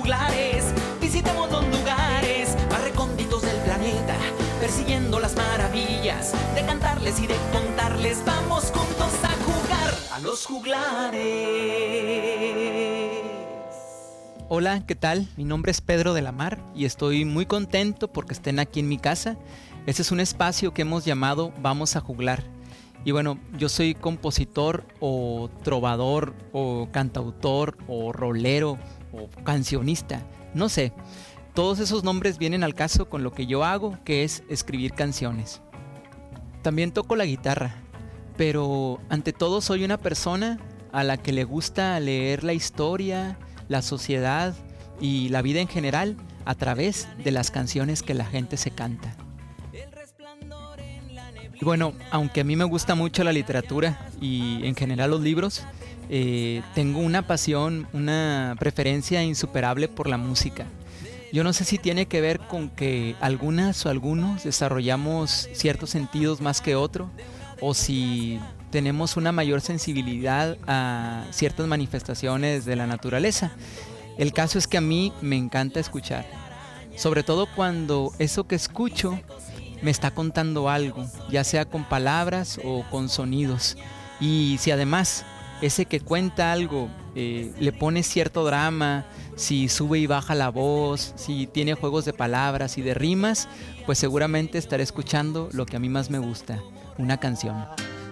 juglares. Visitemos los lugares más recónditos del planeta, persiguiendo las maravillas de cantarles y de contarles. Vamos juntos a jugar a los juglares. Hola, ¿qué tal? Mi nombre es Pedro de la Mar y estoy muy contento porque estén aquí en mi casa. Este es un espacio que hemos llamado Vamos a Juglar. Y bueno, yo soy compositor o trovador o cantautor o rolero o cancionista, no sé. Todos esos nombres vienen al caso con lo que yo hago, que es escribir canciones. También toco la guitarra, pero ante todo soy una persona a la que le gusta leer la historia, la sociedad y la vida en general a través de las canciones que la gente se canta. Y bueno, aunque a mí me gusta mucho la literatura y en general los libros, tengo una pasión, una preferencia insuperable por la música. Yo no sé si tiene que ver con que algunas o algunos desarrollamos ciertos sentidos más que otro, o si tenemos una mayor sensibilidad a ciertas manifestaciones de la naturaleza. El caso es que a mí me encanta escuchar, sobre todo cuando eso que escucho me está contando algo, ya sea con palabras o con sonidos. Y si además ese que cuenta algo le pone cierto drama, si sube y baja la voz, si tiene juegos de palabras y de rimas, pues seguramente estaré escuchando lo que a mí más me gusta, una canción.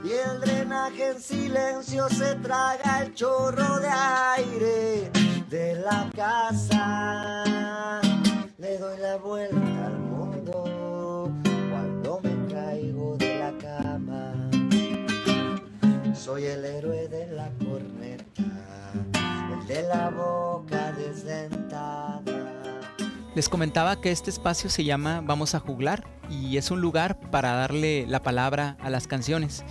Y el drenaje en silencio se traga el chorro de aire de la casa. Le doy la vuelta al mundo cuando me caigo de la cama. Soy el héroe de la corneta, el de la boca desdentada. Les comentaba que este espacio se llama Vamos a Juglar y es un lugar para darle la palabra a las canciones.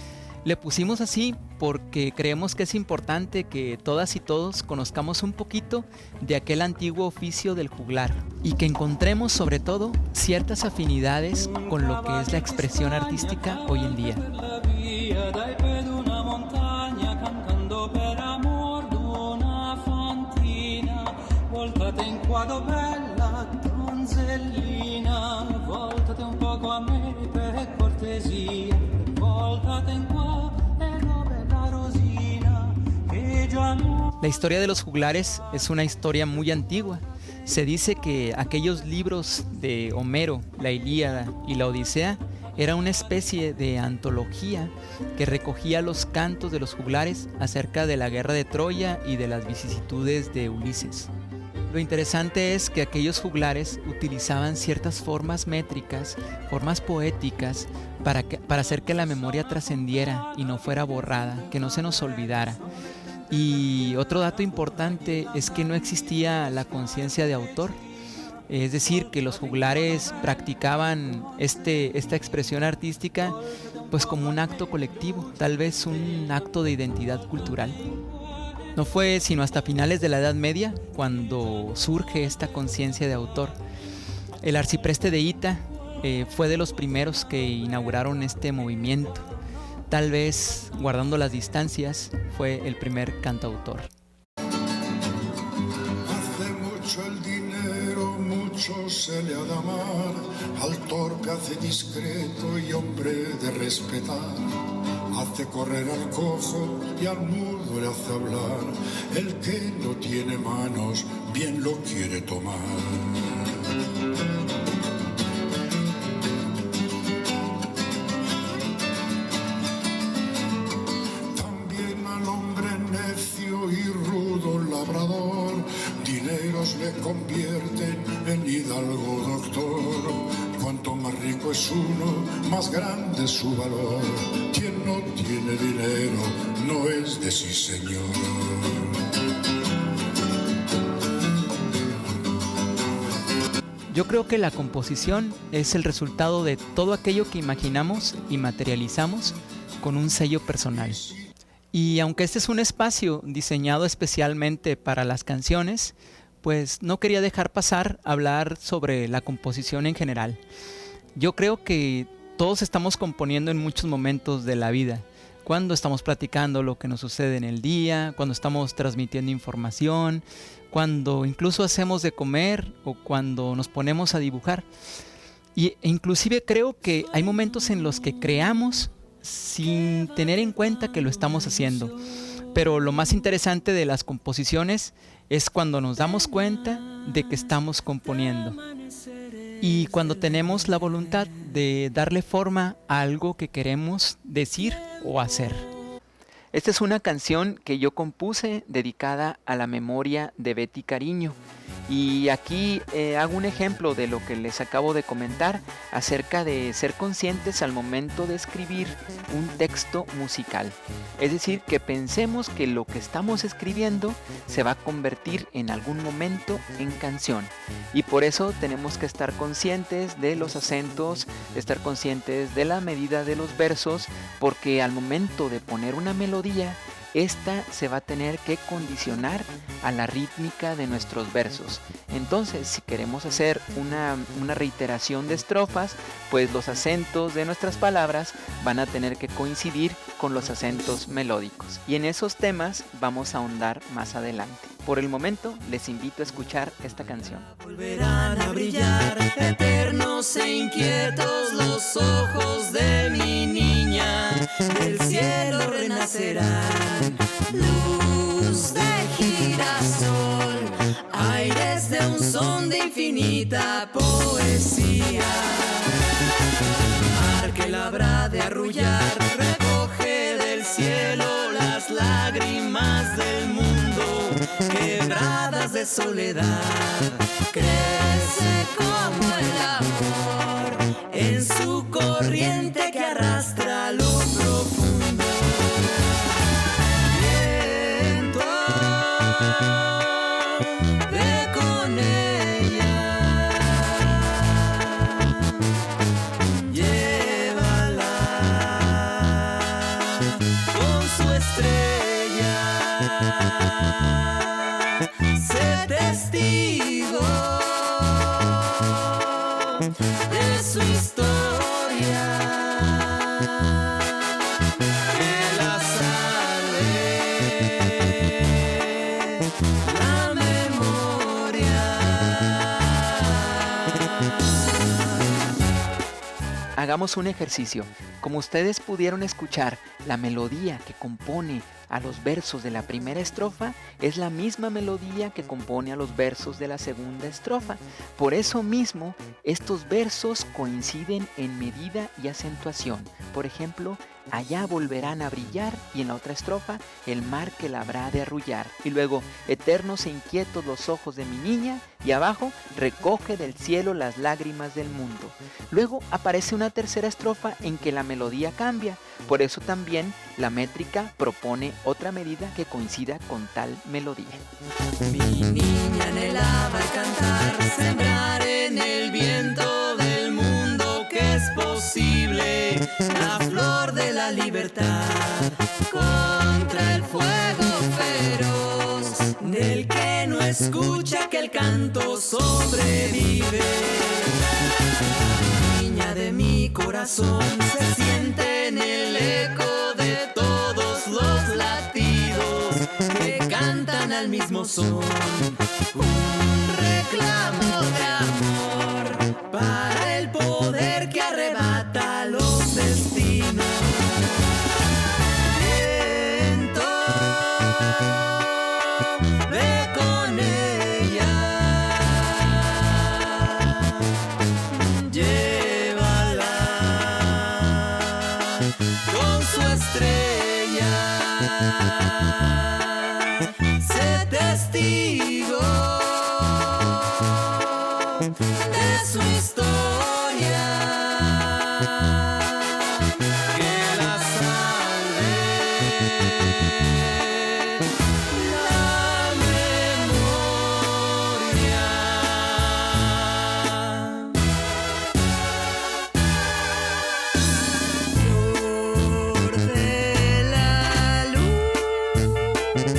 Le pusimos así porque creemos que es importante que todas y todos conozcamos un poquito de aquel antiguo oficio del juglar y que encontremos sobre todo ciertas afinidades con lo que es la expresión artística hoy en día. La historia de los juglares es una historia muy antigua. Se dice que aquellos libros de Homero, la Ilíada y la Odisea, era una especie de antología que recogía los cantos de los juglares acerca de la guerra de Troya y de las vicisitudes de Ulises. Lo interesante es que aquellos juglares utilizaban ciertas formas métricas, formas poéticas, para hacer que la memoria trascendiera y no fuera borrada, que no se nos olvidara. Y otro dato importante es que no existía la conciencia de autor, es decir, que los juglares practicaban esta expresión artística pues como un acto colectivo, tal vez un acto de identidad cultural. No fue sino hasta finales de la Edad Media cuando surge esta conciencia de autor. El arcipreste de Hita fue de los primeros que inauguraron este movimiento. Tal vez, guardando las distancias, fue el primer cantautor. Hace mucho el dinero, mucho se le ha de amar, al torpe hace discreto y hombre de respetar. Hace correr al cojo y al mudo le hace hablar, el que no tiene manos bien lo quiere tomar. Dineros le convierten en hidalgo doctor. Cuanto más rico es uno, más grande es su valor. Quien no tiene dinero no es de sí señor. Yo creo que la composición es el resultado de todo aquello que imaginamos y materializamos con un sello personal. Y aunque este es un espacio diseñado especialmente para las canciones, pues no quería dejar pasar hablar sobre la composición en general. Yo creo que todos estamos componiendo en muchos momentos de la vida, cuando estamos platicando lo que nos sucede en el día, cuando estamos transmitiendo información, cuando incluso hacemos de comer o cuando nos ponemos a dibujar. E inclusive creo que hay momentos en los que creamos sin tener en cuenta que lo estamos haciendo. Pero lo más interesante de las composiciones es cuando nos damos cuenta de que estamos componiendo y cuando tenemos la voluntad de darle forma a algo que queremos decir o hacer. Esta es una canción que yo compuse dedicada a la memoria de Betty Cariño. Y aquí hago un ejemplo de lo que les acabo de comentar acerca de ser conscientes al momento de escribir un texto musical. Es decir, que pensemos que lo que estamos escribiendo se va a convertir en algún momento en canción. Y por eso tenemos que estar conscientes de los acentos, estar conscientes de la medida de los versos, porque al momento de poner una melodía, esta se va a tener que condicionar a la rítmica de nuestros versos. Entonces, si queremos hacer una reiteración de estrofas, pues los acentos de nuestras palabras van a tener que coincidir con los acentos melódicos. Y en esos temas vamos a ahondar más adelante. Por el momento, les invito a escuchar esta canción. Volverán a brillar eternos e inquietos los ojos de mi niña. Del cielo renacerán luz de girasol, aires de un son de infinita poesía. Mar que la habrá de arrullar, recoge del cielo las lágrimas del mundo, quebradas de soledad, crece como el amor en su corriente que arrastra lo profundo. Viento, ve con ella, llévala con su estrella. Sé testigo de su historia, que la salve la memoria. Hagamos un ejercicio. Como ustedes pudieron escuchar, la melodía que compone a los versos de la primera estrofa es la misma melodía que compone a los versos de la segunda estrofa. Por eso mismo, estos versos coinciden en medida y acentuación. Por ejemplo, allá volverán a brillar, y en la otra estrofa, el mar que la habrá de arrullar. Y luego, eternos e inquietos los ojos de mi niña, y abajo, recoge del cielo las lágrimas del mundo. Luego aparece una tercera estrofa en que la melodía cambia. Por eso también la métrica propone otra medida que coincida con tal melodía. Mi niña anhelaba al cantar, sembrar en el viento del mundo que es posible la flor de la libertad contra el fuego feroz del que no escucha que el canto sobrevive. La niña de mi corazón se siente en el eco de todos los latidos que cantan al mismo son, un reclamo de amor para el poder que arrebata los destinos. Viento, ve con ella, llévala con su estrella, sé testigo de su historia, que la salve la memoria. Flor de la luz,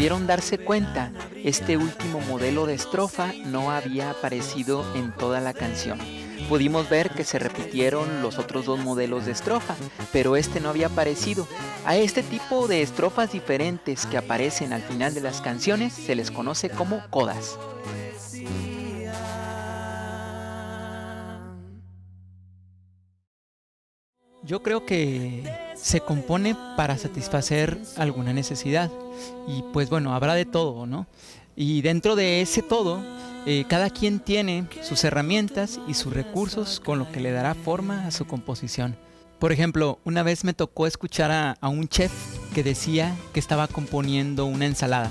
pudieron darse cuenta, este último modelo de estrofa no había aparecido en toda la canción. Pudimos ver que se repitieron los otros dos modelos de estrofa, pero este no había aparecido. A este tipo de estrofas diferentes que aparecen al final de las canciones se les conoce como codas. Yo creo que se compone para satisfacer alguna necesidad y pues bueno, habrá de todo, ¿no? Y dentro de ese todo, cada quien tiene sus herramientas y sus recursos con lo que le dará forma a su composición. Por ejemplo, una vez me tocó escuchar a un chef que decía que estaba componiendo una ensalada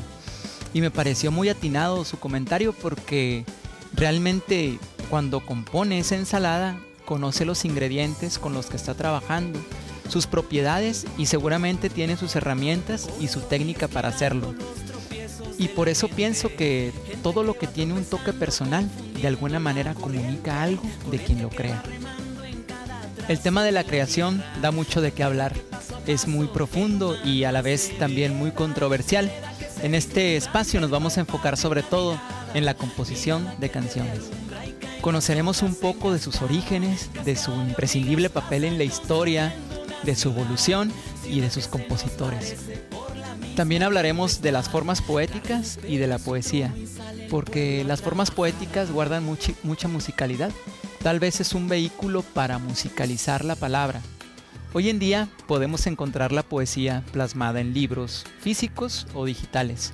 y me pareció muy atinado su comentario porque realmente cuando compone esa ensalada conoce los ingredientes con los que está trabajando, sus propiedades y seguramente tiene sus herramientas y su técnica para hacerlo. Y por eso pienso que todo lo que tiene un toque personal de alguna manera comunica algo de quien lo crea. El tema de la creación da mucho de qué hablar. Es muy profundo y a la vez también muy controversial. En este espacio nos vamos a enfocar sobre todo en la composición de canciones. Conoceremos un poco de sus orígenes, de su imprescindible papel en la historia, de su evolución y de sus compositores. También hablaremos de las formas poéticas y de la poesía, porque las formas poéticas guardan mucha musicalidad. Tal vez es un vehículo para musicalizar la palabra. Hoy en día podemos encontrar la poesía plasmada en libros físicos o digitales,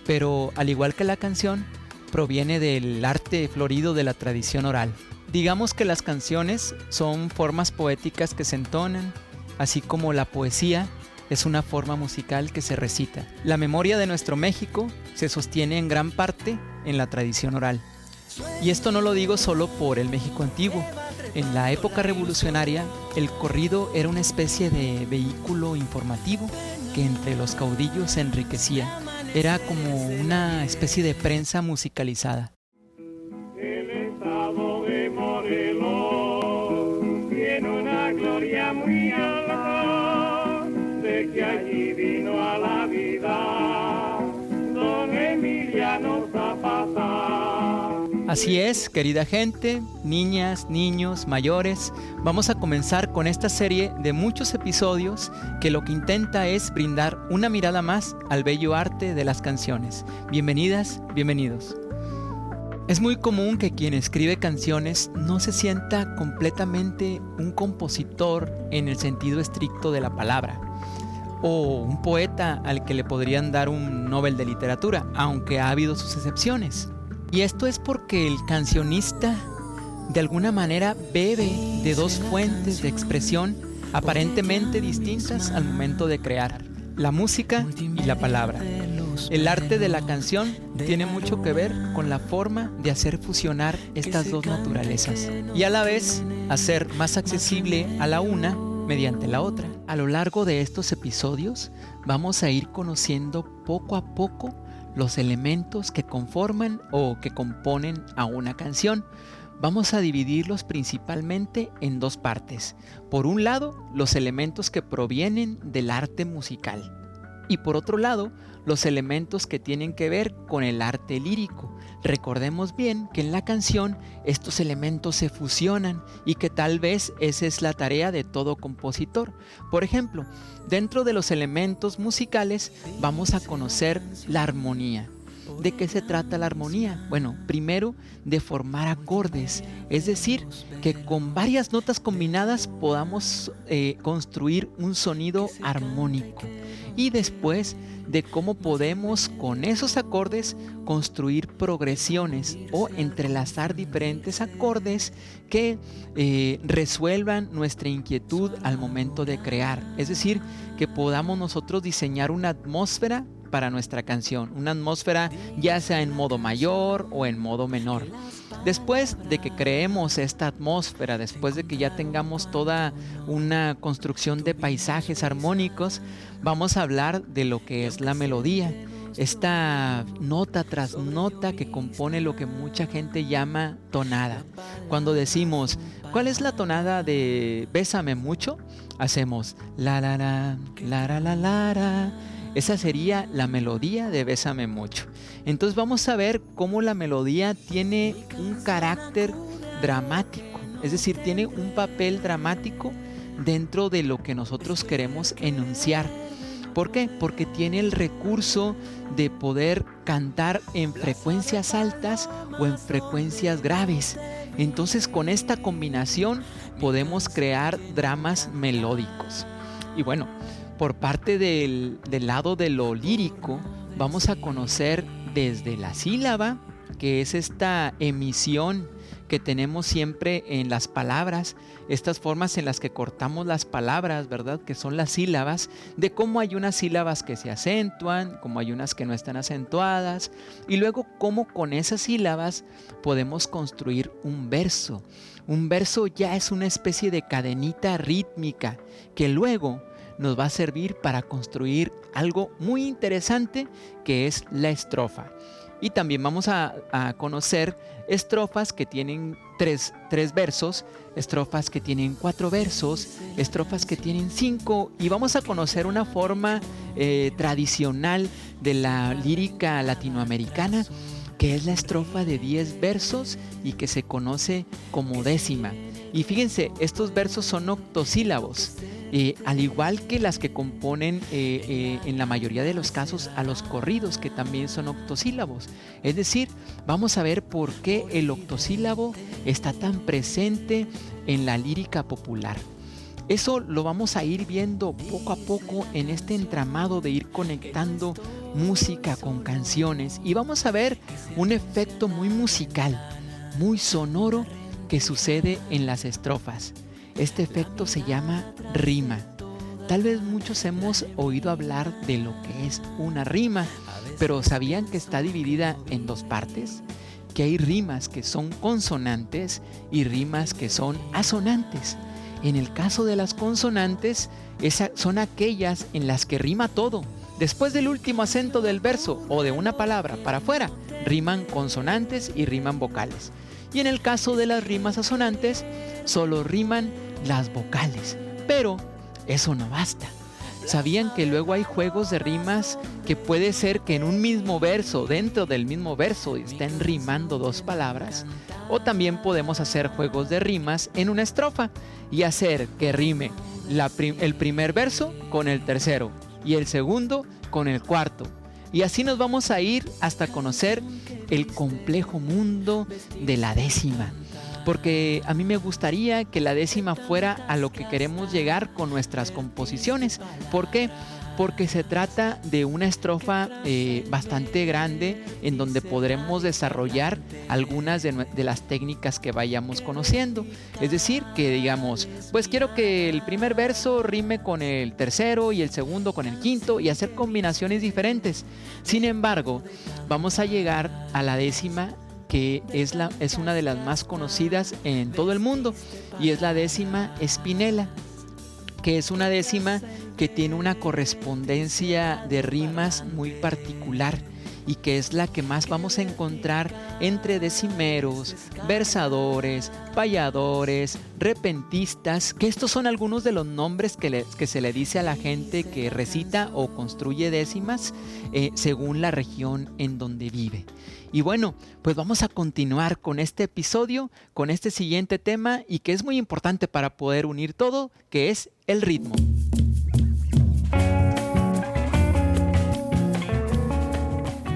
pero al igual que la canción, proviene del arte florido de la tradición oral. Digamos que las canciones son formas poéticas que se entonan, así como la poesía es una forma musical que se recita. La memoria de nuestro México se sostiene en gran parte en la tradición oral. Y esto no lo digo solo por el México antiguo. En la época revolucionaria, el corrido era una especie de vehículo informativo que entre los caudillos se enriquecía. Era como una especie de prensa musicalizada. El estado de Morelos tiene una gloria muy alta, de que allí vino a la vida don Emiliano Zapata. Así es, querida gente, niñas, niños, mayores, vamos a comenzar con esta serie de muchos episodios que lo que intenta es brindar una mirada más al bello arte de las canciones. Bienvenidas, bienvenidos. Es muy común que quien escribe canciones no se sienta completamente un compositor en el sentido estricto de la palabra, o un poeta al que le podrían dar un Nobel de literatura, aunque ha habido sus excepciones. Y esto es porque el cancionista de alguna manera bebe de dos fuentes de expresión aparentemente distintas al momento de crear: la música y la palabra. El arte de la canción tiene mucho que ver con la forma de hacer fusionar estas dos naturalezas y a la vez hacer más accesible a la una mediante la otra. A lo largo de estos episodios vamos a ir conociendo poco a poco los elementos que conforman o que componen a una canción. Vamos a dividirlos principalmente en dos partes. Por un lado, los elementos que provienen del arte musical. Y por otro lado, los elementos que tienen que ver con el arte lírico. Recordemos bien que en la canción estos elementos se fusionan y que tal vez esa es la tarea de todo compositor. Por ejemplo, dentro de los elementos musicales vamos a conocer la armonía. ¿De qué se trata la armonía? Bueno, primero de formar acordes, es decir, que con varias notas combinadas podamos construir un sonido armónico. Y después de cómo podemos con esos acordes construir progresiones o entrelazar diferentes acordes que resuelvan nuestra inquietud al momento de crear. Es decir, que podamos nosotros diseñar una atmósfera para nuestra canción, una atmósfera ya sea en modo mayor o en modo menor. Después de que creemos esta atmósfera, después de que ya tengamos toda una construcción de paisajes armónicos, vamos a hablar de lo que es la melodía. Esta nota tras nota que compone lo que mucha gente llama tonada. Cuando decimos, ¿cuál es la tonada de Bésame mucho? Hacemos la la la la la la la la. Esa sería la melodía de Bésame Mucho. Entonces vamos a ver cómo la melodía tiene un carácter dramático, es decir, tiene un papel dramático dentro de lo que nosotros queremos enunciar. ¿Por qué? Porque tiene el recurso de poder cantar en frecuencias altas o en frecuencias graves. Entonces, con esta combinación podemos crear dramas melódicos. Y bueno, por parte del lado de lo lírico, vamos a conocer desde la sílaba, que es esta emisión que tenemos siempre en las palabras, estas formas en las que cortamos las palabras, ¿verdad? Que son las sílabas, de cómo hay unas sílabas que se acentúan, cómo hay unas que no están acentuadas, y luego cómo con esas sílabas podemos construir un verso. Un verso ya es una especie de cadenita rítmica que luego nos va a servir para construir algo muy interesante, que es la estrofa. Y también vamos a conocer estrofas que tienen tres versos, estrofas que tienen 4 versos, estrofas que tienen 5, y vamos a conocer una forma tradicional de la lírica latinoamericana, que es la estrofa de 10 versos y que se conoce como décima. Y fíjense, estos versos son octosílabos. Al igual que las que componen en la mayoría de los casos a los corridos, que también son octosílabos. Es decir, vamos a ver por qué el octosílabo está tan presente en la lírica popular. Eso lo vamos a ir viendo poco a poco en este entramado de ir conectando música con canciones, y vamos a ver un efecto muy musical, muy sonoro, que sucede en las estrofas. Este efecto se llama rima. Tal vez muchos hemos oído hablar de lo que es una rima, pero ¿sabían que está dividida en 2 partes? Que hay rimas que son consonantes y rimas que son asonantes. En el caso de las consonantes, son aquellas en las que rima todo. Después del último acento del verso o de una palabra para afuera, riman consonantes y riman vocales. Y en el caso de las rimas asonantes, solo riman las vocales. Pero eso no basta. ¿Sabían que luego hay juegos de rimas que puede ser que en un mismo verso, dentro del mismo verso, estén rimando 2 palabras? O también podemos hacer juegos de rimas en una estrofa y hacer que rime el primer verso con el tercero y el segundo con el cuarto. Y así nos vamos a ir hasta conocer el complejo mundo de la décima. Porque a mí me gustaría que la décima fuera a lo que queremos llegar con nuestras composiciones. ¿Por qué? Porque se trata de una estrofa bastante grande en donde podremos desarrollar algunas de las técnicas que vayamos conociendo. Es decir, que digamos, pues quiero que el primer verso rime con el tercero y el segundo con el quinto y hacer combinaciones diferentes. Sin embargo, vamos a llegar a la décima, que es una de las más conocidas en todo el mundo, y es la décima espinela, que es una décima que tiene una correspondencia de rimas muy particular y que es la que más vamos a encontrar entre decimeros, versadores, payadores, repentistas, que estos son algunos de los nombres que se le dice a la gente que recita o construye décimas según la región en donde vive. Y bueno, pues vamos a continuar con este episodio, con este siguiente tema, y que es muy importante para poder unir todo, que es el ritmo.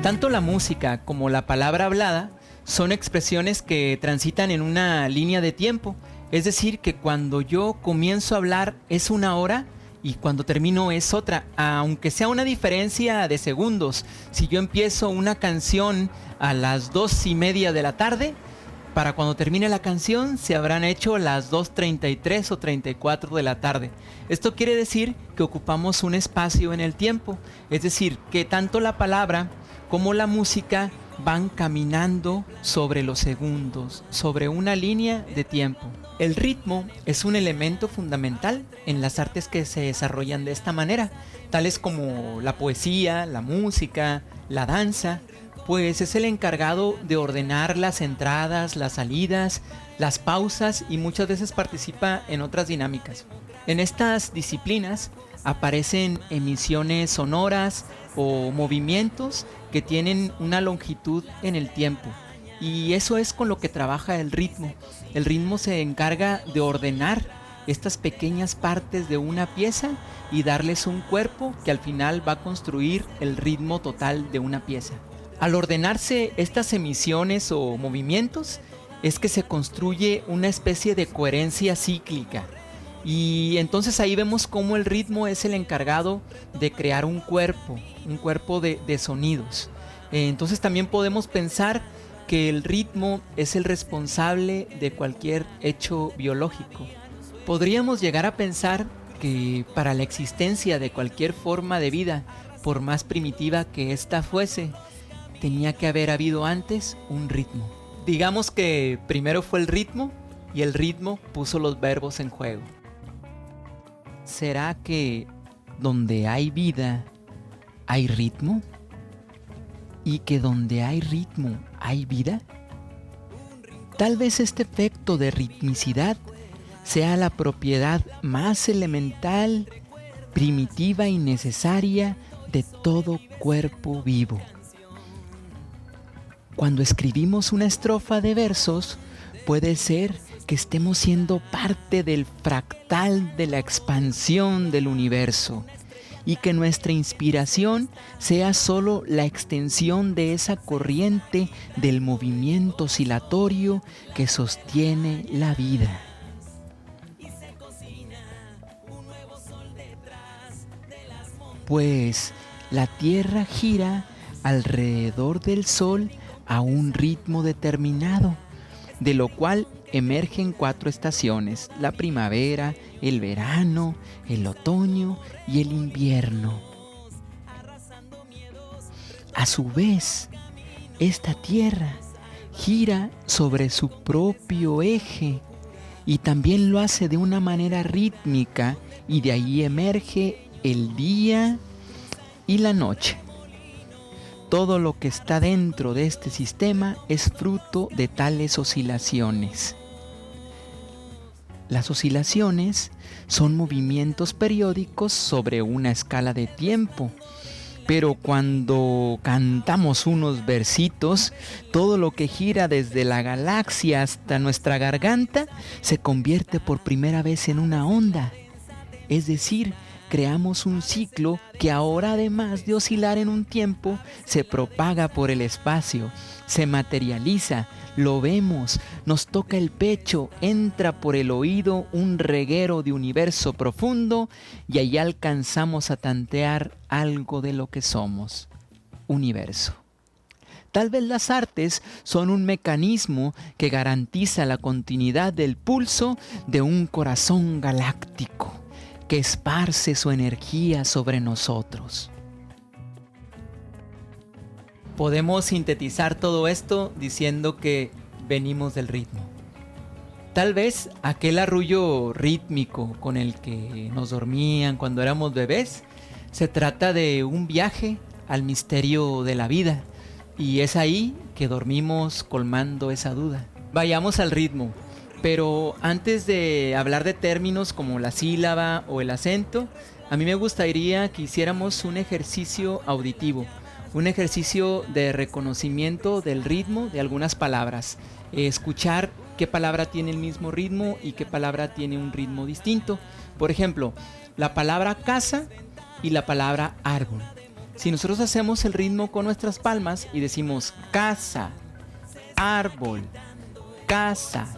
Tanto la música como la palabra hablada son expresiones que transitan en una línea de tiempo. Es decir, que cuando yo comienzo a hablar es una hora y cuando termino es otra, aunque sea una diferencia de segundos. Si yo empiezo una canción a las 2:30 de la tarde, para cuando termine la canción se habrán hecho las 2:33 o 34 de la tarde. Esto quiere decir que ocupamos un espacio en el tiempo, es decir, que tanto la palabra como la música van caminando sobre los segundos, sobre una línea de tiempo. El ritmo es un elemento fundamental en las artes que se desarrollan de esta manera, tales como la poesía, la música, la danza, pues es el encargado de ordenar las entradas, las salidas, las pausas y muchas veces participa en otras dinámicas. En estas disciplinas aparecen emisiones sonoras o movimientos que tienen una longitud en el tiempo. Y eso es con lo que trabaja el ritmo. El ritmo se encarga de ordenar estas pequeñas partes de una pieza y darles un cuerpo que al final va a construir el ritmo total de una pieza. Al ordenarse estas emisiones o movimientos, es que se construye una especie de coherencia cíclica. Y entonces ahí vemos cómo el ritmo es el encargado de crear un cuerpo de sonidos. Entonces también podemos pensar que el ritmo es el responsable de cualquier hecho biológico. Podríamos llegar a pensar que para la existencia de cualquier forma de vida, por más primitiva que ésta fuese, tenía que haber habido antes un ritmo. Digamos que primero fue el ritmo y el ritmo puso los verbos en juego. ¿Será que donde hay vida hay ritmo? ¿Y que donde hay ritmo hay vida? Tal vez este efecto de ritmicidad sea la propiedad más elemental, primitiva y necesaria de todo cuerpo vivo. Cuando escribimos una estrofa de versos, puede ser que estemos siendo parte del fractal de la expansión del universo y que nuestra inspiración sea solo la extensión de esa corriente del movimiento oscilatorio que sostiene la vida. Pues la Tierra gira alrededor del Sol a un ritmo determinado, de lo cual emergen 4 estaciones: la primavera, el verano, el otoño y el invierno. A su vez, esta Tierra gira sobre su propio eje y también lo hace de una manera rítmica, y de ahí emerge el día y la noche. Todo lo que está dentro de este sistema es fruto de tales oscilaciones. Las oscilaciones son movimientos periódicos sobre una escala de tiempo, pero cuando cantamos unos versitos, todo lo que gira desde la galaxia hasta nuestra garganta se convierte por primera vez en una onda. Es decir, creamos un ciclo que ahora, además de oscilar en un tiempo, se propaga por el espacio, se materializa, lo vemos, nos toca el pecho, entra por el oído un reguero de universo profundo y ahí alcanzamos a tantear algo de lo que somos, universo. Tal vez las artes son un mecanismo que garantiza la continuidad del pulso de un corazón galáctico que esparce su energía sobre nosotros. Podemos sintetizar todo esto diciendo que venimos del ritmo. Tal vez aquel arrullo rítmico con el que nos dormían cuando éramos bebés se trata de un viaje al misterio de la vida, y es ahí que dormimos colmando esa duda. Vayamos al ritmo. Pero antes de hablar de términos como la sílaba o el acento, a mí me gustaría que hiciéramos un ejercicio auditivo, un ejercicio de reconocimiento del ritmo de algunas palabras. Escuchar qué palabra tiene el mismo ritmo y qué palabra tiene un ritmo distinto. Por ejemplo, la palabra casa y la palabra árbol. Si nosotros hacemos el ritmo con nuestras palmas y decimos casa, árbol, casa,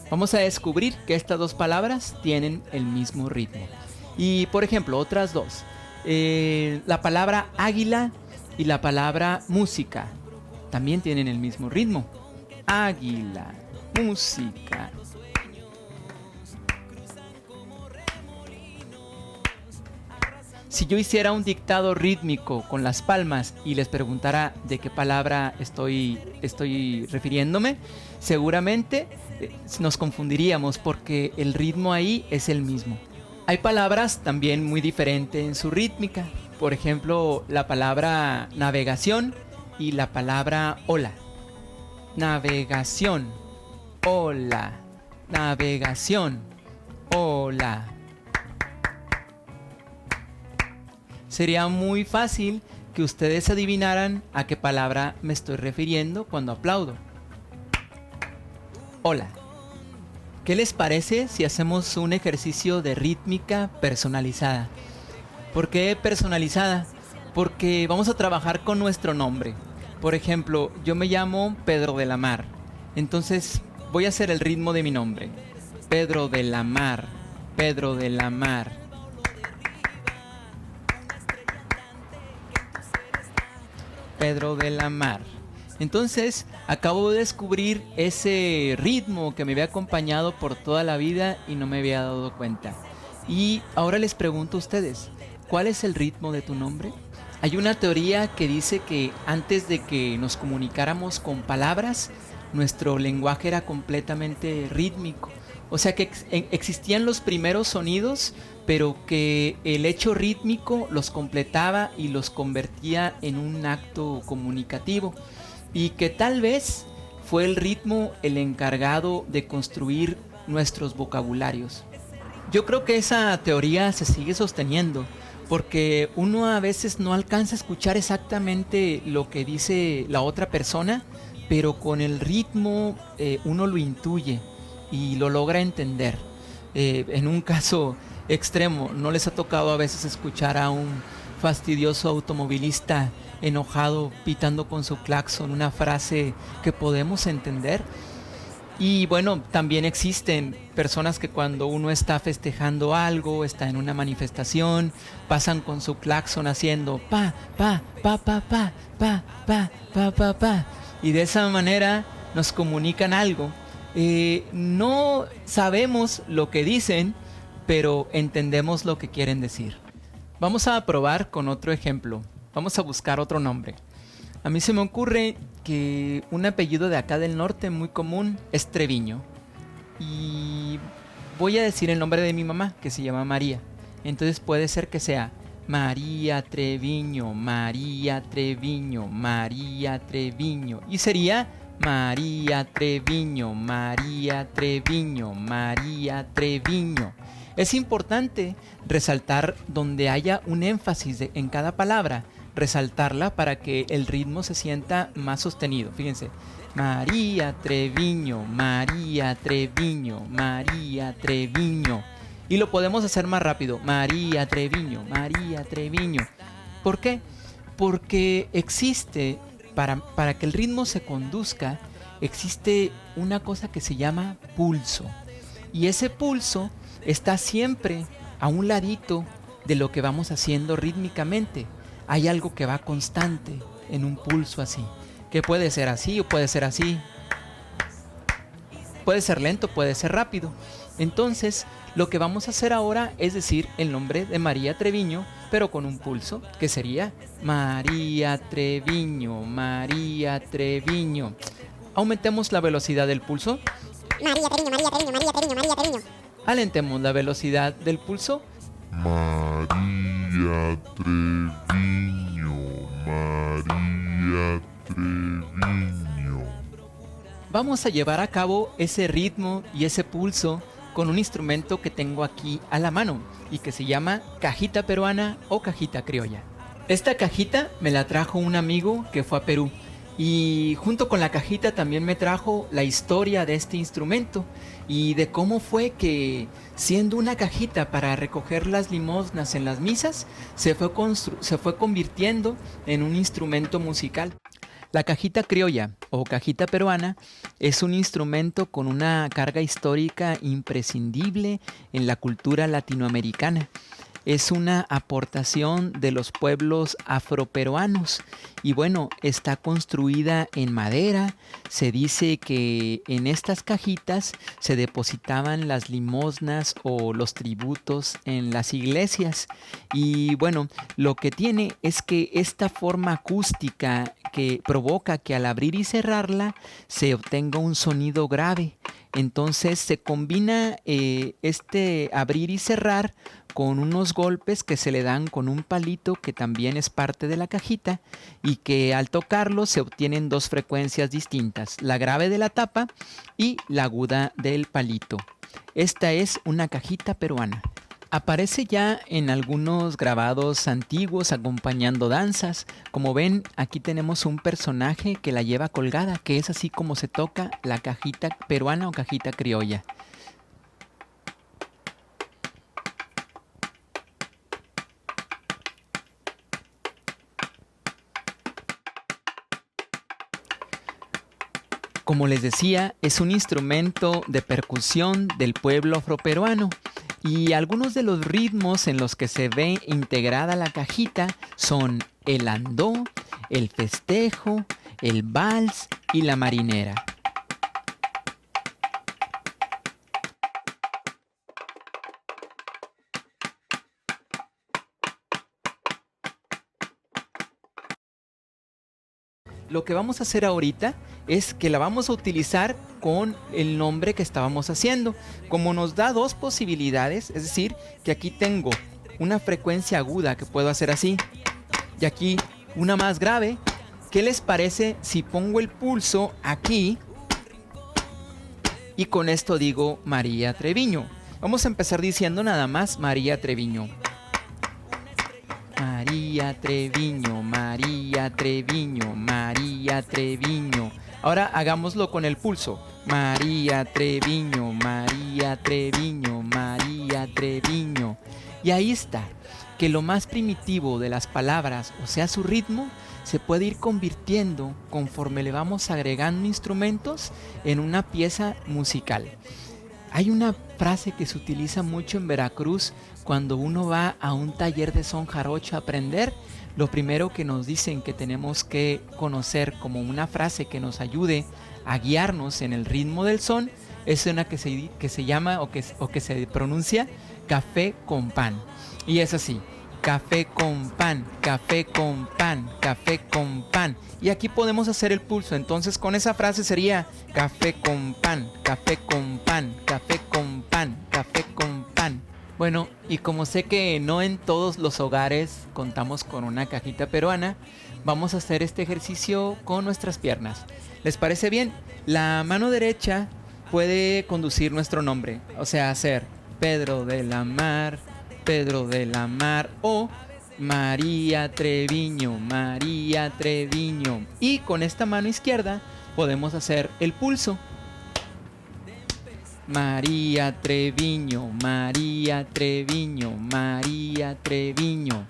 vamos a descubrir que estas dos palabras tienen el mismo ritmo. Y por ejemplo, otras dos. La palabra águila y la palabra música también tienen el mismo ritmo. Águila, música. Si yo hiciera un dictado rítmico con las palmas y les preguntara de qué palabra estoy refiriéndome, seguramente nos confundiríamos porque el ritmo ahí es el mismo. Hay palabras también muy diferentes en su rítmica. Por ejemplo, la palabra navegación y la palabra ola. Navegación, ola, navegación. Hola. Sería muy fácil que ustedes adivinaran a qué palabra me estoy refiriendo cuando aplaudo. Hola. ¿Qué les parece si hacemos un ejercicio de rítmica personalizada? ¿Por qué personalizada? Porque vamos a trabajar con nuestro nombre. Por ejemplo, yo me llamo Pedro de la Mar. Entonces voy a hacer el ritmo de mi nombre. Pedro de la Mar. Pedro de la Mar. Pedro de la Mar. Entonces acabo de descubrir ese ritmo que me había acompañado por toda la vida y no me había dado cuenta. Y ahora les pregunto a ustedes, ¿cuál es el ritmo de tu nombre? Hay una teoría que dice que antes de que nos comunicáramos con palabras, nuestro lenguaje era completamente rítmico. O sea que existían los primeros sonidos, pero que el hecho rítmico los completaba y los convertía en un acto comunicativo. Y que tal vez fue el ritmo el encargado de construir nuestros vocabularios. Yo creo que esa teoría se sigue sosteniendo, porque uno a veces no alcanza a escuchar exactamente lo que dice la otra persona, pero con el ritmo uno lo intuye y lo logra entender. En un caso extremo, ¿no les ha tocado a veces escuchar a un fastidioso automovilista enojado pitando con su claxon una frase que podemos entender? Y bueno, también existen personas que cuando uno está festejando algo, está en una manifestación, pasan con su claxon haciendo pa, pa, pa, pa, pa, pa, pa, pa, pa, pa, y de esa manera nos comunican algo. No sabemos lo que dicen, pero entendemos lo que quieren decir. Vamos a probar con otro ejemplo. Vamos a buscar otro nombre. A mí se me ocurre que un apellido de acá del norte muy común es Treviño. Y voy a decir el nombre de mi mamá, que se llama María. Entonces puede ser que sea María Treviño, María Treviño, María Treviño. Y sería María Treviño, María Treviño, María Treviño. Es importante resaltar donde haya un énfasis en cada palabra, resaltarla para que el ritmo se sienta más sostenido. Fíjense, María Treviño, María Treviño, María Treviño. Y lo podemos hacer más rápido, María Treviño, María Treviño. ¿Por qué? Porque existe, para que el ritmo se conduzca, existe una cosa que se llama pulso. Y ese pulso está siempre a un ladito de lo que vamos haciendo rítmicamente. Hay algo que va constante en un pulso así, que puede ser así o puede ser así. Puede ser lento, puede ser rápido. Entonces, lo que vamos a hacer ahora es decir el nombre de María Treviño, pero con un pulso, que sería María Treviño, María Treviño. Aumentemos la velocidad del pulso. María Treviño, María Treviño, María Treviño, María Treviño. Alentemos la velocidad del pulso. María Treviño, María Treviño. Vamos a llevar a cabo ese ritmo y ese pulso con un instrumento que tengo aquí a la mano y que se llama cajita peruana o cajita criolla. Esta cajita me la trajo un amigo que fue a Perú y junto con la cajita también me trajo la historia de este instrumento y de cómo fue que, siendo una cajita para recoger las limosnas en las misas, se fue convirtiendo en un instrumento musical. La cajita criolla o cajita peruana es un instrumento con una carga histórica imprescindible en la cultura latinoamericana. Es una aportación de los pueblos afroperuanos y bueno, está construida en madera. Se dice que en estas cajitas se depositaban las limosnas o los tributos en las iglesias. Y bueno, lo que tiene es que esta forma acústica que provoca que al abrir y cerrarla se obtenga un sonido grave. Entonces se combina este abrir y cerrar con unos golpes que se le dan con un palito que también es parte de la cajita y que al tocarlo se obtienen dos frecuencias distintas, la grave de la tapa y la aguda del palito. Esta es una cajita peruana. Aparece ya en algunos grabados antiguos acompañando danzas. Como ven, aquí tenemos un personaje que la lleva colgada, que es así como se toca la cajita peruana o cajita criolla. Como les decía, es un instrumento de percusión del pueblo afroperuano y algunos de los ritmos en los que se ve integrada la cajita son el andó, el festejo, el vals y la marinera. Lo que vamos a hacer ahorita es que la vamos a utilizar con el nombre que estábamos haciendo. Como nos da dos posibilidades, es decir, que aquí tengo una frecuencia aguda que puedo hacer así y aquí una más grave. ¿Qué les parece si pongo el pulso aquí y con esto digo María Treviño? Vamos a empezar diciendo nada más María Treviño. María Treviño, María Treviño, María Treviño. Ahora hagámoslo con el pulso. María Treviño, María Treviño, María Treviño. Y ahí está, que lo más primitivo de las palabras, o sea su ritmo, se puede ir convirtiendo conforme le vamos agregando instrumentos en una pieza musical. Hay una frase que se utiliza mucho en Veracruz cuando uno va a un taller de son jarocho a aprender. Lo primero que nos dicen que tenemos que conocer como una frase que nos ayude a guiarnos en el ritmo del son es una que se llama o que se pronuncia café con pan. Y es así, café con pan, café con pan, café con pan. Y aquí podemos hacer el pulso, entonces con esa frase sería café con pan, café con pan, café con pan, café con pan. Bueno, y como sé que no en todos los hogares contamos con una cajita peruana, vamos a hacer este ejercicio con nuestras piernas. ¿Les parece bien? La mano derecha puede conducir nuestro nombre, o sea, hacer Pedro de la Mar, Pedro de la Mar o María Treviño, María Treviño. Y con esta mano izquierda podemos hacer el pulso. María Treviño, María Treviño, María Treviño.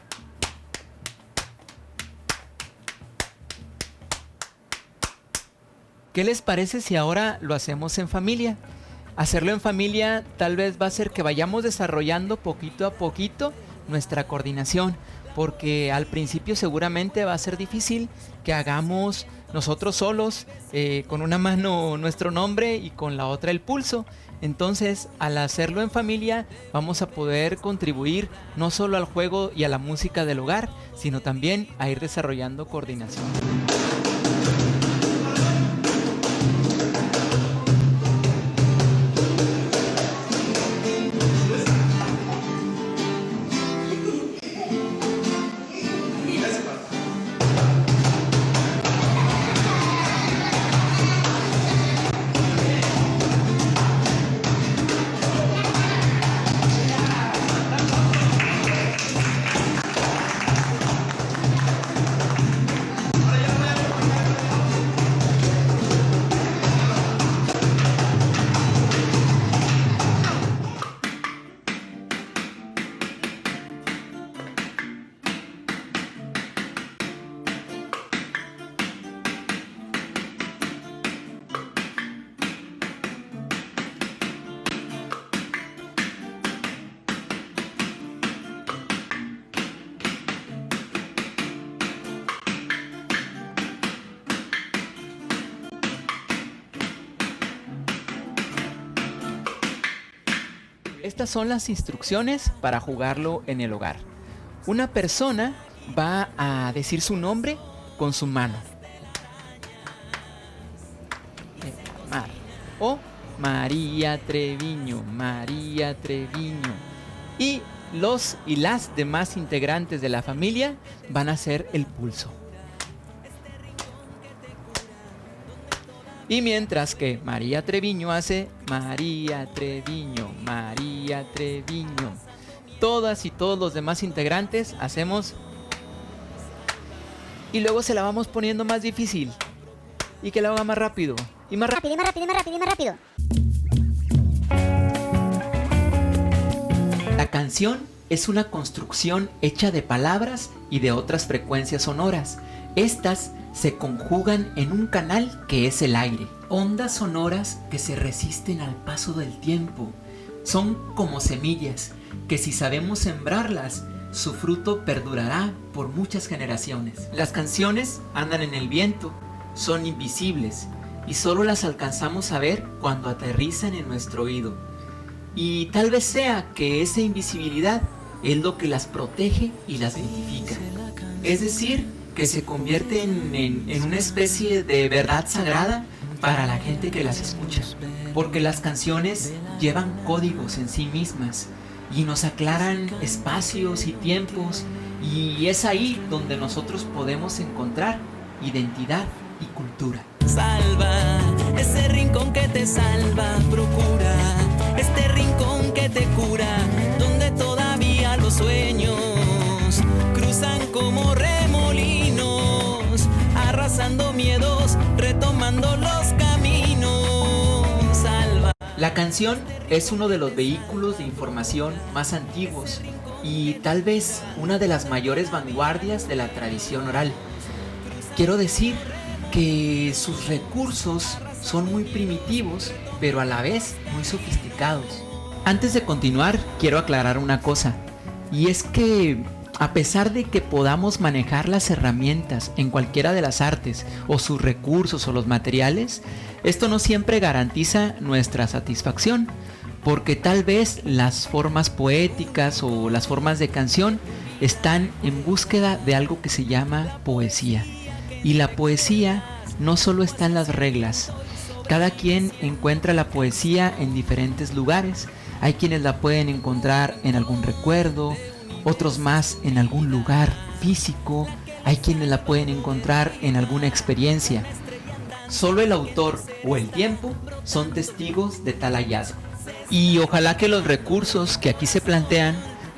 ¿Qué les parece si ahora lo hacemos en familia? Hacerlo en familia tal vez va a ser que vayamos desarrollando poquito a poquito nuestra coordinación, porque al principio seguramente va a ser difícil que hagamos nosotros solos con una mano nuestro nombre y con la otra el pulso. Entonces, al hacerlo en familia vamos a poder contribuir no solo al juego y a la música del hogar, sino también a ir desarrollando coordinación. Estas son las instrucciones para jugarlo en el hogar. Una persona va a decir su nombre con su mano. Mar. O María Treviño, María Treviño. Y los y las demás integrantes de la familia van a hacer el pulso. Y mientras que María Treviño hace María Treviño, María Treviño, todas y todos los demás integrantes hacemos. Y luego se la vamos poniendo más difícil. Y que la haga más rápido. Y más rápido. Más rápido. La canción es una construcción hecha de palabras y de otras frecuencias sonoras. Estas se conjugan en un canal que es el aire. Ondas sonoras que se resisten al paso del tiempo. Son como semillas que si sabemos sembrarlas, su fruto perdurará por muchas generaciones. Las canciones andan en el viento, son invisibles y solo las alcanzamos a ver cuando aterrizan en nuestro oído. Y tal vez sea que esa invisibilidad es lo que las protege y las vivifica. Es decir, que se convierten en una especie de verdad sagrada para la gente que las escucha. Porque las canciones llevan códigos en sí mismas y nos aclaran espacios y tiempos, y es ahí donde nosotros podemos encontrar identidad y cultura. Salva ese rincón que te salva, procura este rincón que te cura, donde todavía los sueños cruzan como remolinos, arrasando miedos, retomando los caminos. Salva. La canción es uno de los vehículos de información más antiguos y tal vez una de las mayores vanguardias de la tradición oral. Quiero decir que sus recursos son muy primitivos, pero a la vez muy sofisticados. Antes de continuar, quiero aclarar una cosa, y es que a pesar de que podamos manejar las herramientas en cualquiera de las artes, o sus recursos o los materiales, esto no siempre garantiza nuestra satisfacción, porque tal vez las formas poéticas o las formas de canción están en búsqueda de algo que se llama poesía. Y la poesía no solo está en las reglas. Cada quien encuentra la poesía en diferentes lugares. Hay quienes la pueden encontrar en algún recuerdo, otros más en algún lugar físico. Hay quienes la pueden encontrar en alguna experiencia. Solo el autor o el tiempo son testigos de tal hallazgo. Y ojalá que los recursos que aquí se plantean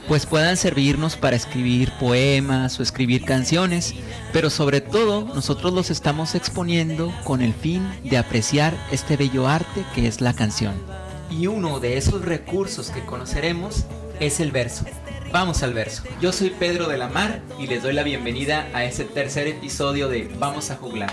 pues puedan servirnos para escribir poemas o escribir canciones, pero sobre todo nosotros los estamos exponiendo con el fin de apreciar este bello arte que es la canción. Y uno de esos recursos que conoceremos es el verso. Vamos al verso. Yo soy Pedro de la Mar y les doy la bienvenida a este tercer episodio de Vamos a Juglar.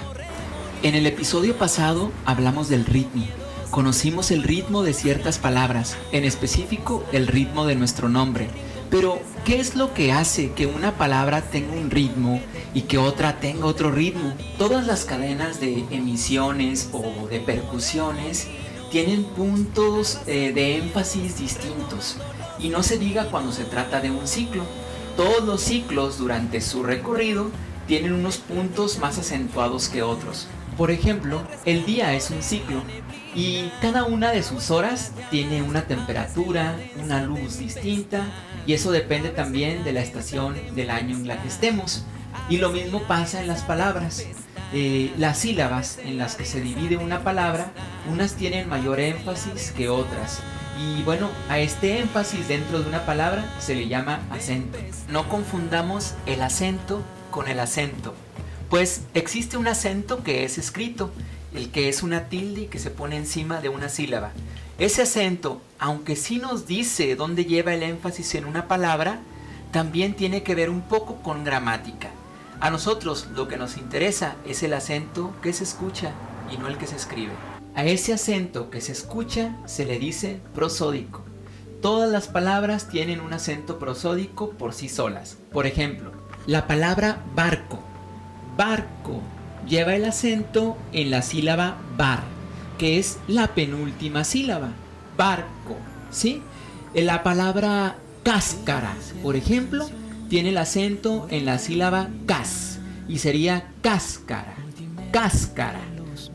En el episodio pasado hablamos del ritmo. Conocimos el ritmo de ciertas palabras, en específico el ritmo de nuestro nombre. Pero, ¿qué es lo que hace que una palabra tenga un ritmo y que otra tenga otro ritmo? Todas las cadenas de emisiones o de percusiones tienen puntos de énfasis distintos. Y no se diga cuando se trata de un ciclo. Todos los ciclos durante su recorrido tienen unos puntos más acentuados que otros. Por ejemplo, el día es un ciclo y cada una de sus horas tiene una temperatura, una luz distinta, y eso depende también de la estación del año en la que estemos. Y lo mismo pasa en las palabras. Las sílabas en las que se divide una palabra, unas tienen mayor énfasis que otras. Y bueno, a este énfasis dentro de una palabra se le llama acento. No confundamos el acento con el acento, pues existe un acento que es escrito, el que es una tilde que se pone encima de una sílaba. Ese acento, aunque sí nos dice dónde lleva el énfasis en una palabra, también tiene que ver un poco con gramática. A nosotros lo que nos interesa es el acento que se escucha y no el que se escribe. A ese acento que se escucha se le dice prosódico. Todas las palabras tienen un acento prosódico por sí solas. Por ejemplo, la palabra barco. Barco lleva el acento en la sílaba bar, que es la penúltima sílaba. Barco, ¿sí? La palabra cáscara, por ejemplo, tiene el acento en la sílaba cas y sería cáscara. Cáscara.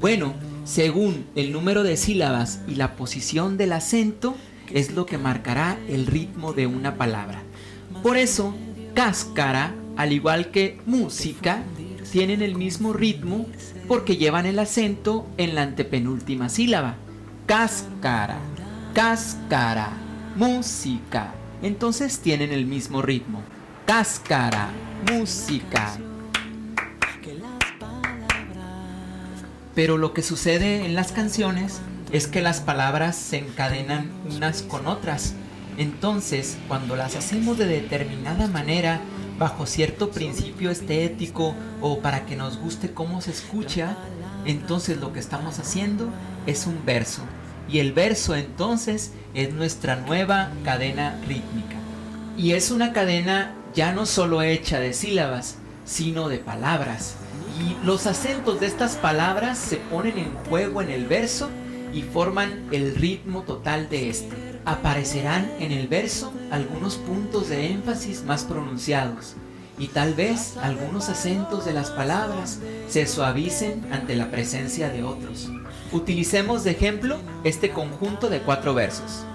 Bueno, según el número de sílabas y la posición del acento es lo que marcará el ritmo de una palabra. Por eso, cáscara, al igual que música, tienen el mismo ritmo porque llevan el acento en la antepenúltima sílaba. Cáscara, cáscara, música. Entonces tienen el mismo ritmo. Cáscara, música. Pero lo que sucede en las canciones es que las palabras se encadenan unas con otras. Entonces, cuando las hacemos de determinada manera, bajo cierto principio estético o para que nos guste cómo se escucha, entonces lo que estamos haciendo es un verso. Y el verso entonces es nuestra nueva cadena rítmica. Y es una cadena ya no solo hecha de sílabas, sino de palabras. Y los acentos de estas palabras se ponen en juego en el verso y forman el ritmo total de este. Aparecerán en el verso algunos puntos de énfasis más pronunciados y tal vez algunos acentos de las palabras se suavicen ante la presencia de otros. Utilicemos de ejemplo este conjunto de 4 versos.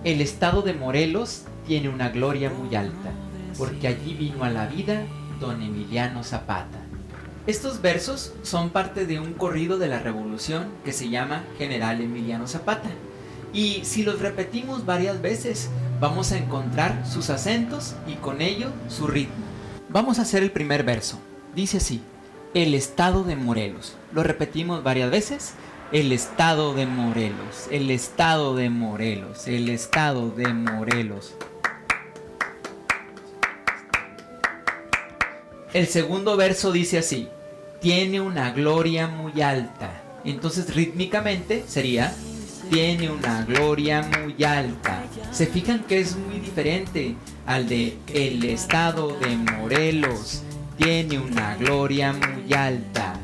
El estado de Morelos tiene una gloria muy alta, porque allí vino a la vida don Emiliano Zapata. Estos versos son parte de un corrido de la Revolución que se llama General Emiliano Zapata. Y si los repetimos varias veces, vamos a encontrar sus acentos y con ello su ritmo. Vamos a hacer el primer verso. Dice así: el estado de Morelos. Lo repetimos varias veces. El estado de Morelos, el estado de Morelos, el estado de Morelos. El segundo verso dice así: tiene una gloria muy alta. Entonces rítmicamente sería: tiene una gloria muy alta. Se fijan que es muy diferente al de el estado de Morelos. Tiene una gloria muy alta.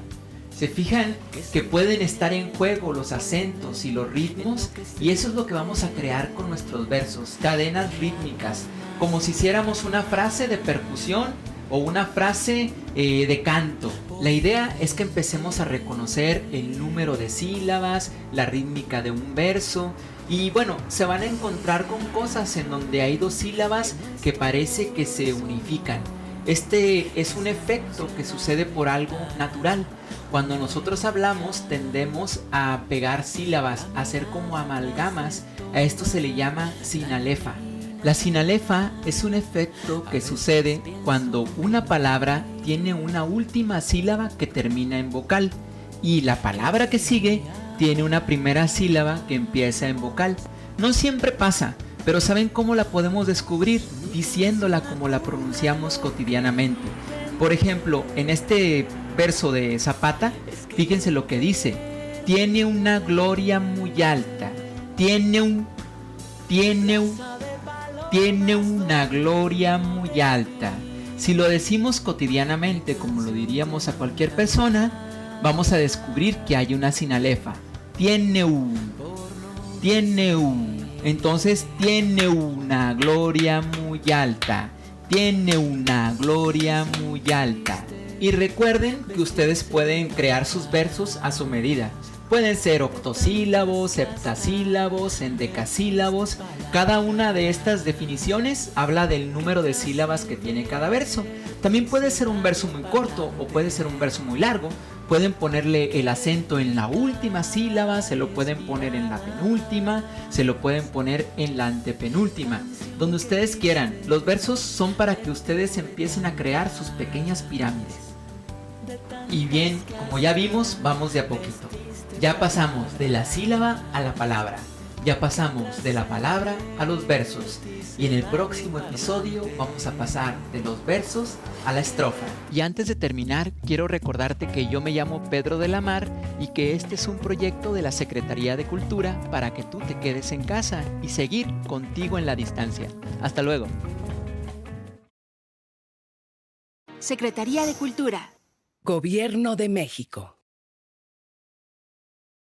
Se fijan que pueden estar en juego los acentos y los ritmos, y eso es lo que vamos a crear con nuestros versos, cadenas rítmicas, como si hiciéramos una frase de percusión o una frase de canto. La idea es que empecemos a reconocer el número de sílabas, la rítmica de un verso, y bueno, se van a encontrar con cosas en donde hay 2 sílabas que parece que se unifican. Este es un efecto que sucede por algo natural. Cuando nosotros hablamos tendemos a pegar sílabas, a hacer como amalgamas. A esto se le llama sinalefa. La sinalefa es un efecto que sucede cuando una palabra tiene una última sílaba que termina en vocal y la palabra que sigue tiene una primera sílaba que empieza en vocal. No siempre pasa, pero ¿saben cómo la podemos descubrir? Diciéndola como la pronunciamos cotidianamente. Por ejemplo, en este verso de Zapata, fíjense lo que dice: tiene una gloria muy alta, tiene una gloria muy alta. Si lo decimos cotidianamente como lo diríamos a cualquier persona, vamos a descubrir que hay una sinalefa. Entonces tiene una gloria muy alta. Tiene una gloria muy alta. Y recuerden que ustedes pueden crear sus versos a su medida. Pueden ser octosílabos, heptasílabos, endecasílabos. Cada una de estas definiciones habla del número de sílabas que tiene cada verso. También puede ser un verso muy corto o puede ser un verso muy largo. Pueden ponerle el acento en la última sílaba, se lo pueden poner en la penúltima, se lo pueden poner en la antepenúltima, donde ustedes quieran. Los versos son para que ustedes empiecen a crear sus pequeñas pirámides. Y bien, como ya vimos, vamos de a poquito. Ya pasamos de la sílaba a la palabra. Ya pasamos de la palabra a los versos. Y en el próximo episodio vamos a pasar de los versos a la estrofa. Y antes de terminar, quiero recordarte que yo me llamo Pedro de la Mar y que este es un proyecto de la Secretaría de Cultura para que tú te quedes en casa y seguir contigo en la distancia. Hasta luego. Secretaría de Cultura. Gobierno de México.